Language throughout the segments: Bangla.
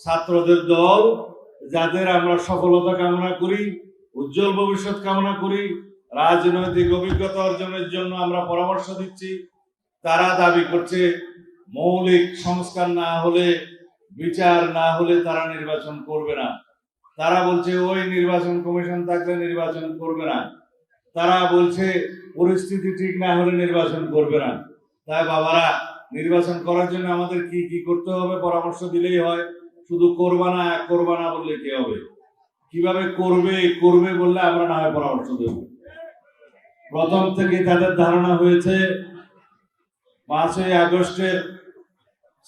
ছাত্রদের দল, যাদের আমরা সফলতা কামনা করি, উজ্জ্বল ভবিষ্যৎ কামনা করি, রাজনৈতিক অভিজ্ঞতা অর্জনের জন্য আমরা পরামর্শ দিচ্ছি। তারা দাবি করছে মৌলিক সংস্কার না হলে, বিচার না হলে তারা নির্বাচন করবে না। তারা বলছে ওই নির্বাচন কমিশন থাকলে নির্বাচন করবে না। তারা বলছে পরিস্থিতি ঠিক না হলে নির্বাচন করবে না। তাই বাবারা, নির্বাচন করার জন্য আমাদের কি কি করতে হবে পরামর্শ দিলেই হয়। শুধু করবা না বললে কি হবে? কিভাবে করবে বললে আমরা না হয় পরামর্শ দেব। প্রথম থেকে তাদের ধারণা হয়েছে 5ই আগস্টের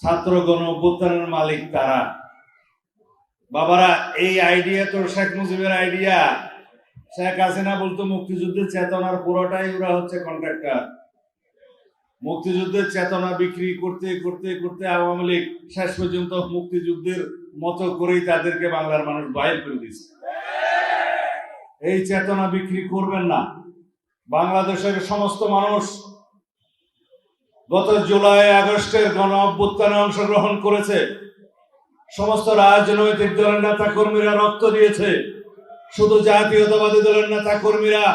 ছাত্র গণ অভ্যুত্থানের মালিক তারা। বাবারা, এই আইডিয়া তো শেখ মুজিবের আইডিয়া। শেখ হাসিনা বলতো মুক্তিযুদ্ধের চেতনার পুরোটাই ওরা হচ্ছে কন্ট্রাক্টর। মুক্তিযুদ্ধের চেতনা বিক্রি করতে করতে করতে আওয়ামী লীগ শেষ পর্যন্ত মুক্তিযুদ্ধের মতো করেই তাদেরকে বাংলার মানুষ বাইর করে দিয়েছে। এই চেতনা বিক্রি করবেন না। বাংলাদেশের সমস্ত মানুষ গত জুলাই আগস্টের গণ অভ্যুত্থানে অংশগ্রহণ করেছে। সমস্ত রাজনৈতিক দলের নেতা কর্মীরা রক্ত দিয়েছে। শুধু জাতীয়তাবাদী দলের নেতা কর্মীরা,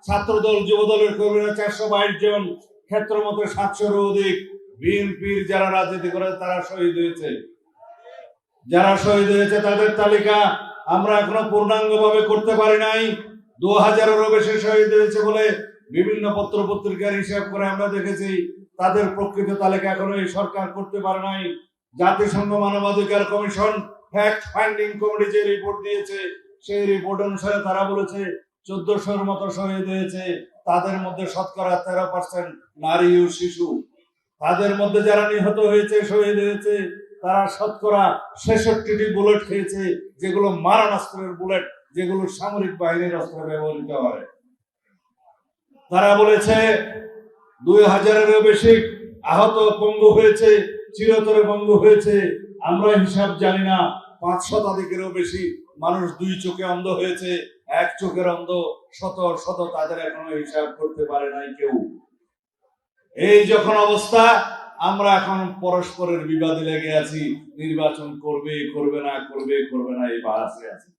ছাত্র দল, যুব দলের কর্মীরা 422 জন, ক্ষেত্র মতো 700-এরও অধিক। বিএনপির যারা রাজনীতি করে তারা শহীদ হয়েছে। যারা শহীদ হয়েছে তাদের তালিকা আমরা এখনো পূর্ণাঙ্গভাবে করতে পারি নাই। 2000-এরও বেশি শহীদ হয়েছে বলে বিভিন্ন পত্র পত্রিকার হিসাব করে আমরা দেখেছি। তাদের প্রকৃত তালিকা এখনো এই সরকার করতে পারে নাই। জাতিসংঘ মানবাধিকার কমিশন ফ্যাক্ট ফাইন্ডিং কমিটি যে রিপোর্ট দিয়েছে, সেই রিপোর্ট অনুসারে তারা বলেছে 1400-এর মতো শহীদ হয়েছে। তাদের মধ্যে শতকরা 13% নারী ও শিশু। তাদের মধ্যে যারা নিহত হয়েছে, শহীদ হয়েছে, তারা শতকরা 66টি বুলেট খেয়েছে, যেগুলো মারণাস্ত্রের বুলেট, যেগুলো সামরিক বাহিনীর অস্ত্রে ব্যবহৃত হয়। তারা বলেছে 2000-এরও বেশি আহত, পঙ্গু হয়েছে, চিরতরে পঙ্গু হয়েছে। আমরা হিসাব জানি না, 5 শতাধিকেরও বেশি মানুষ 2 চোখে অন্ধ হয়েছে, 1 চোখের অন্ধ শত তাদের এখনো হিসাব করতে পারে নাই কেউ। এই যখন অবস্থা, আমরা এখন পরস্পরের বিবাদে লেগে আছি। নির্বাচন করবে না এই বাসে আছি।